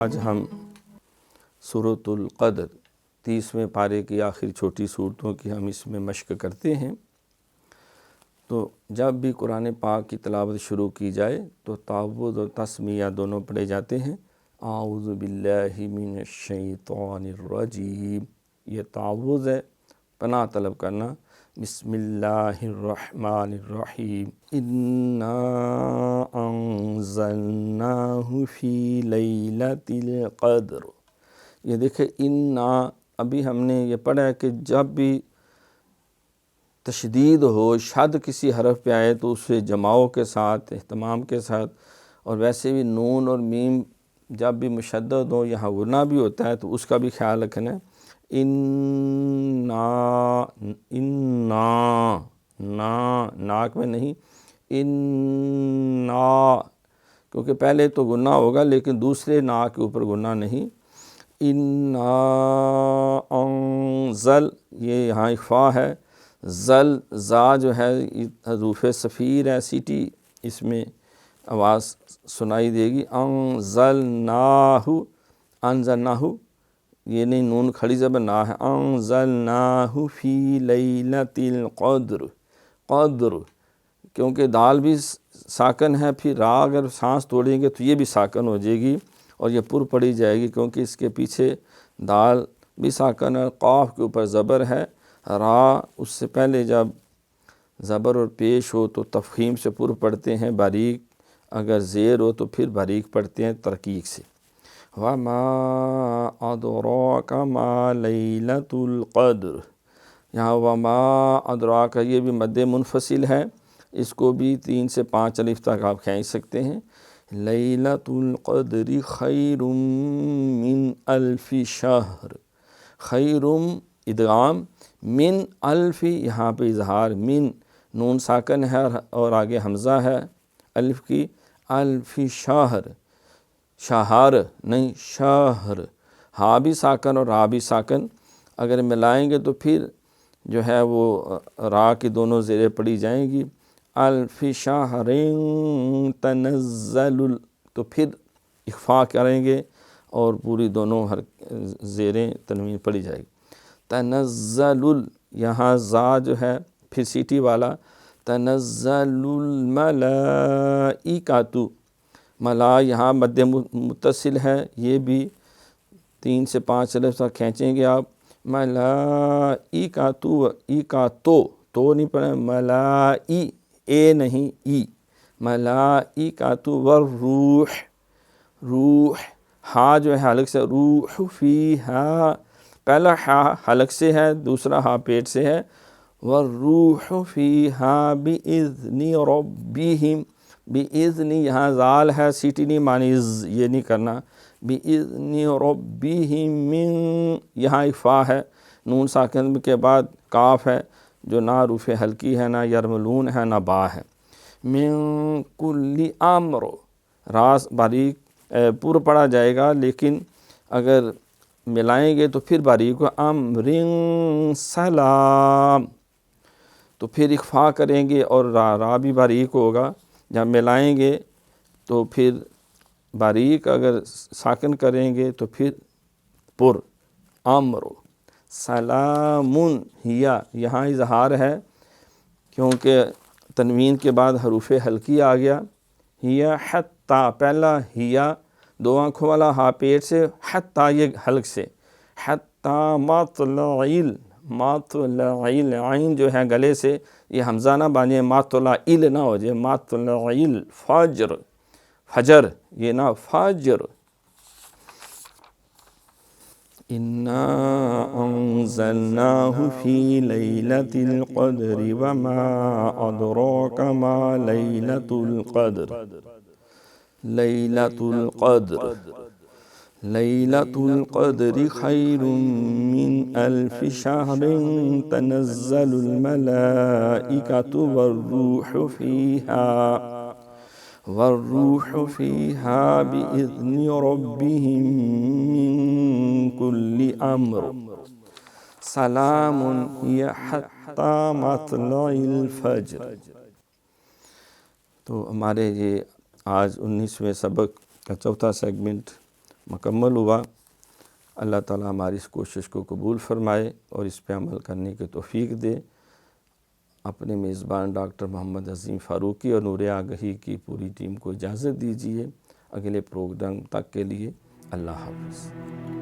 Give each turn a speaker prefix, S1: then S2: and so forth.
S1: آج ہم سورۃ القدر 30ویں پارے کی آخری چھوٹی صورتوں کی ہم اس میں مشق کرتے ہیں۔ تو جب بھی قرآن پاک کی تلاوت شروع کی جائے تو تعوذ اور تسمیہ دونوں پڑھے جاتے ہیں۔ اعوذ باللہ من الشیطان الرجیم، یہ تعوذ ہے، پناہ طلب کرنا۔ بسم اللہ الرحمن الرحیم، انا انزلناہ فی لیلۃ القدر۔ یہ دیکھیں انا، ابھی ہم نے یہ پڑھا ہے کہ جب بھی تشدید ہو، شد کسی حرف پہ آئے تو اسے جماؤ کے ساتھ، اہتمام کے ساتھ، اور ویسے بھی نون اور میم جب بھی مشدد ہو، یہاں غنہ بھی ہوتا ہے تو اس کا بھی خیال رکھنا ہے۔ ناک میں نہیں، کیونکہ پہلے تو غنہ ہوگا لیکن دوسرے نا کے اوپر غنہ نہیں۔ انزل، یہ یہاں اخفا ہے۔ زل، زا جو ہے حروف صفیر ہے، سیٹی اس میں آواز سنائی دے گی۔ انزلناہ، یہ نہیں، نون کھڑی زبر نہ ہے۔ انزلناہ فی لیلۃ القدر، قدر، کیونکہ دال بھی ساکن ہے، پھر را اگر سانس توڑیں گے تو یہ بھی ساکن ہو جائے گی اور یہ پر پڑی جائے گی، کیونکہ اس کے پیچھے دال بھی ساکن ہے، قاف کے اوپر زبر ہے، را اس سے پہلے جب زبر اور پیش ہو تو تفخیم سے پر پڑھتے ہیں، باریک اگر زیر ہو تو پھر باریک پڑھتے ہیں ترقیق سے۔ وَمَا أَدْرَاكَ مَا لَيْلَةُ الْقَدْرِ، یہاں وَمَا أَدْرَاكَ یہ بھی مد منفصل ہے، اس کو بھی 3 سے 5 الف تک آپ کھینچ سکتے ہیں۔ لیلۃ القدر خیر من الف شہر، خیر ادغام، من الف یہاں پہ اظہار، من نون ساکن ہے اور آگے حمزہ ہے الف کی، الف شہر، شہر نہیں شہر، ہا بھی ساکن اور را بھی ساکن، اگر ملائیں گے تو پھر جو ہے وہ را کی دونوں زیریں پڑھی جائیں گی۔ الف شہر تنزل، تو پھر اخفا کریں گے اور پوری دونوں زیریں تنوین پڑھی جائے گی۔ تنزل، یہاں زا جو ہے پھر سیٹی والا، تنزل الملائکۃ، ملا یہاں مد متصل ہے، یہ بھی 3 سے 5 الف تک کھینچیں گے آپ۔ ملائکۃ، ای کا تو نہیں پڑھیں، ملائی، اے نہیں ای، ملائکۃ والروح، روح، ہا جو ہے حلق سے، روح فیہا، پہلا ہا حلق سے ہے، دوسرا ہا پیٹ سے ہے۔ والروح فیہا بإذن ربہم، بإذن یہاں زال ہے، سیٹی نہیں مانی، یہ نہیں کرنا۔ بإذن ربہم من، یہاں اخفا ہے، نون ساکن کے بعد کاف ہے جو نہ حروف حلقی ہے، نہ یرملون ہے، نہ با ہے۔ من کل امر، راس باریک پر پڑا جائے گا لیکن اگر ملائیں گے تو پھر باریک، امر سلام، تو پھر اخفا کریں گے اور را بھی باریک ہوگا، جب ملائیں گے تو پھر باریک، اگر ساکن کریں گے تو پھر پر، امر سلام ہیا، یہاں اظہار ہے کیونکہ تنوین کے بعد حروف حلقی آ گیا۔ ہیا حتی، پہلا ہیا 2 آنکھوں والا ہا پیٹ سے، حتی یہ حلق سے، حتی مطلع العین جو ہے گلے سے، یہ حمزہ نہ بانے، مطلع نہ ہو جائے، مطلع الفجر، فجر یہ نہ، فجر۔ انا انزلناہ فی لیلۃ القدر وما ادراک ما لیلۃ القدر، لیلۃ القدر، لیلۃ القدر خیر من الف شہر تنزل الملائکۃ والروح فیہا، والروح فیہا بإذن ربہم من کل امر سلام ہی حتی مطلع الفجر۔ تو ہمارے یہ آج 19ویں سبق کا چوتھا سیگمنٹ مکمل ہوا۔ اللہ تعالیٰ ہماری اس کوشش کو قبول فرمائے اور اس پہ عمل کرنے کی توفیق دے۔ اپنے میزبان ڈاکٹر محمد عظیم فاروقی اور نور آگہی کی پوری ٹیم کو اجازت دیجیے۔ اگلے پروگرام تک کے لیے اللہ حافظ۔